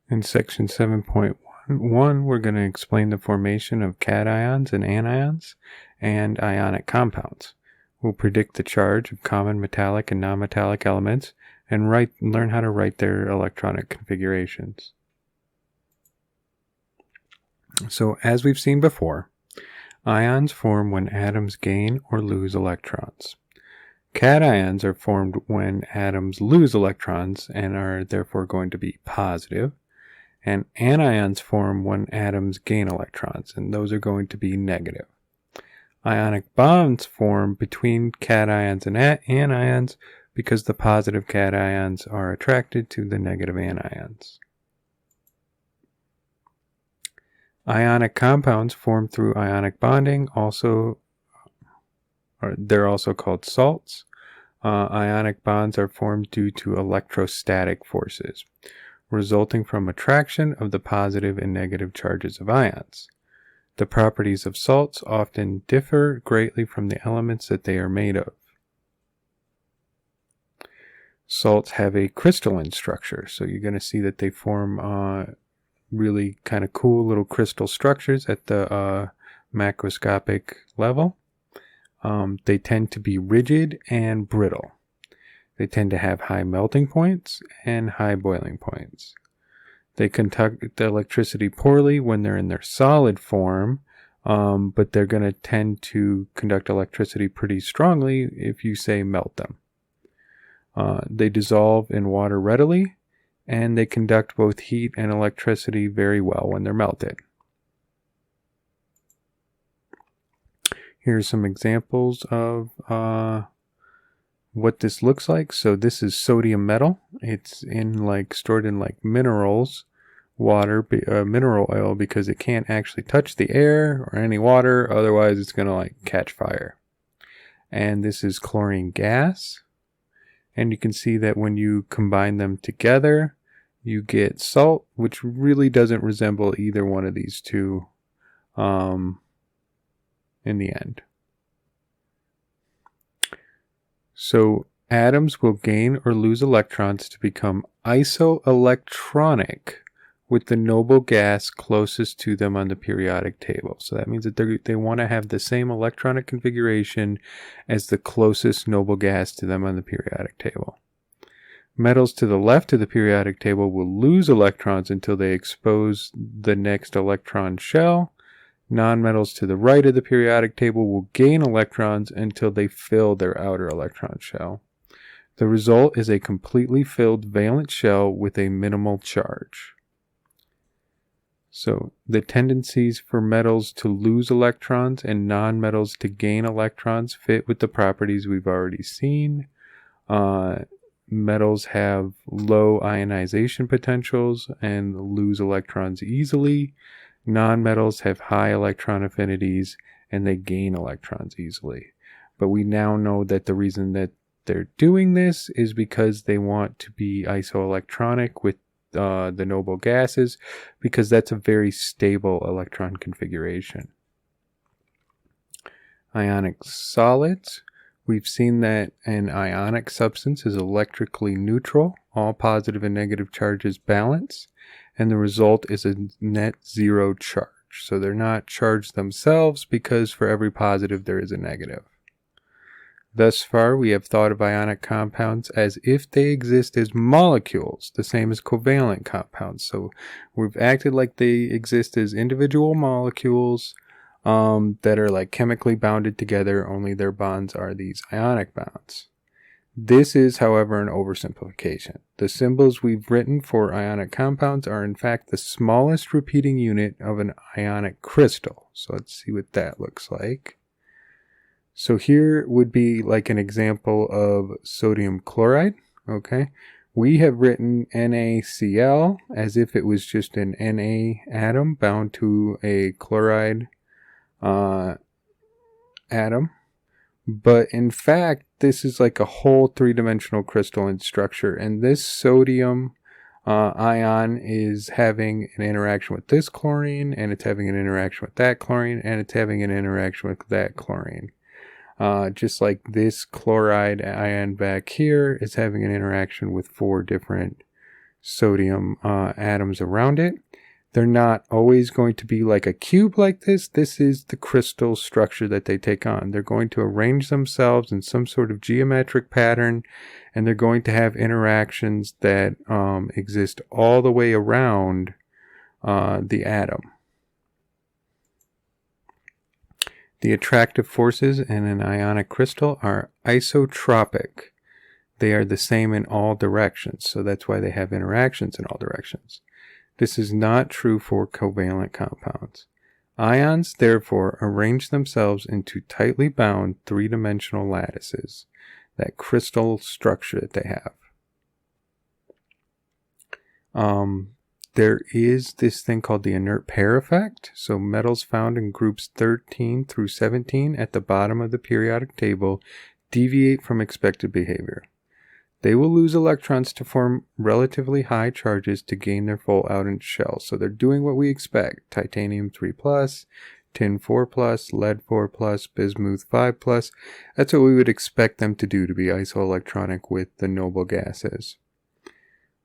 In section 7.1, we're going to explain the formation of cations and anions and ionic compounds. We'll predict the charge of common metallic and nonmetallic elements and learn how to write their electronic configurations. So as we've seen before, ions form when atoms gain or lose electrons. Cations are formed when atoms lose electrons and are therefore going to be positive. And anions form when atoms gain electrons, and those are going to be negative. Ionic bonds form between cations and anions because the positive cations are attracted to the negative anions. Ionic compounds form through ionic bonding, they're also called salts. Ionic bonds are formed due to electrostatic forces, resulting from attraction of the positive and negative charges of ions. The properties of salts often differ greatly from the elements that they are made of. Salts have a crystalline structure, so you're going to see that they form really kind of cool little crystal structures at the macroscopic level. They tend to be rigid and brittle. They tend to have high melting points and high boiling points. They conduct electricity poorly when they're in their solid form, but they're going to tend to conduct electricity pretty strongly if you, say, melt them. They dissolve in water readily, and they conduct both heat and electricity very well when they're melted. Here's some examples of what this looks like. So this is sodium metal. It's stored in minerals, water, mineral oil, because it can't actually touch the air or any water. Otherwise, it's going to catch fire. And this is chlorine gas. And you can see that when you combine them together, you get salt, which really doesn't resemble either one of these two in the end. So atoms will gain or lose electrons to become isoelectronic with the noble gas closest to them on the periodic table. So that means that they want to have the same electronic configuration as the closest noble gas to them on the periodic table. Metals to the left of the periodic table will lose electrons until they expose the next electron shell. Nonmetals to the right of the periodic table will gain electrons until they fill their outer electron shell. The result is a completely filled valence shell with a minimal charge. So the tendencies for metals to lose electrons and nonmetals to gain electrons fit with the properties we've already seen. Metals have low ionization potentials and lose electrons easily. Nonmetals have high electron affinities and they gain electrons easily. But we now know that the reason that they're doing this is because they want to be isoelectronic with the noble gases, because that's a very stable electron configuration. Ionic solids. We've seen that an ionic substance is electrically neutral. All positive and negative charges balance. And the result is a net zero charge. So they're not charged themselves because for every positive there is a negative. Thus far, we have thought of ionic compounds as if they exist as molecules, the same as covalent compounds. So we've acted like they exist as individual molecules that are chemically bounded together, only their bonds are these ionic bonds. This is, however, an oversimplification. The symbols we've written for ionic compounds are in fact the smallest repeating unit of an ionic crystal. So let's see what that looks like. So here would be an example of sodium chloride. Okay, we have written NaCl as if it was just an Na atom bound to a chloride atom. But in fact, this is a whole three-dimensional crystalline structure, and this sodium ion is having an interaction with this chlorine, and it's having an interaction with that chlorine, and it's having an interaction with that chlorine. Just like this chloride ion back here is having an interaction with 4 different sodium atoms around it. They're not always going to be like a cube like this. This is the crystal structure that they take on. They're going to arrange themselves in some sort of geometric pattern, and they're going to have interactions that exist all the way around the atom. The attractive forces in an ionic crystal are isotropic. They are the same in all directions, so that's why they have interactions in all directions. This is not true for covalent compounds. Ions, therefore, arrange themselves into tightly bound three-dimensional lattices, that crystal structure that they have. There is this thing called the inert pair effect. So metals found in groups 13 through 17 at the bottom of the periodic table deviate from expected behavior. They will lose electrons to form relatively high charges to gain their full outer shell. So they're doing what we expect. Titanium 3+, tin 4+, lead 4+, bismuth 5+. That's what we would expect them to do, to be isoelectronic with the noble gases.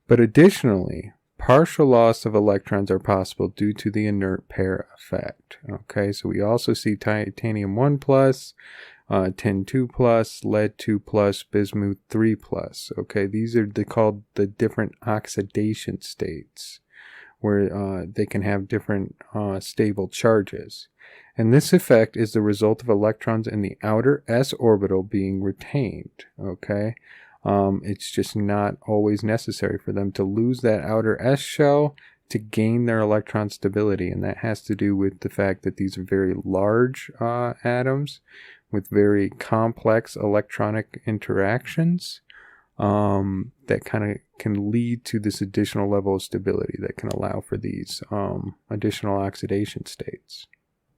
But additionally, partial loss of electrons are possible due to the inert pair effect. Okay, so we also see titanium 1+, tin 2+, lead 2+, bismuth 3+. Okay, these are called the different oxidation states, where they can have different stable charges. And this effect is the result of electrons in the outer s orbital being retained. Okay, it's just not always necessary for them to lose that outer s shell to gain their electron stability, and that has to do with the fact that these are very large atoms with very complex electronic interactions that kind of can lead to this additional level of stability that can allow for these additional oxidation states.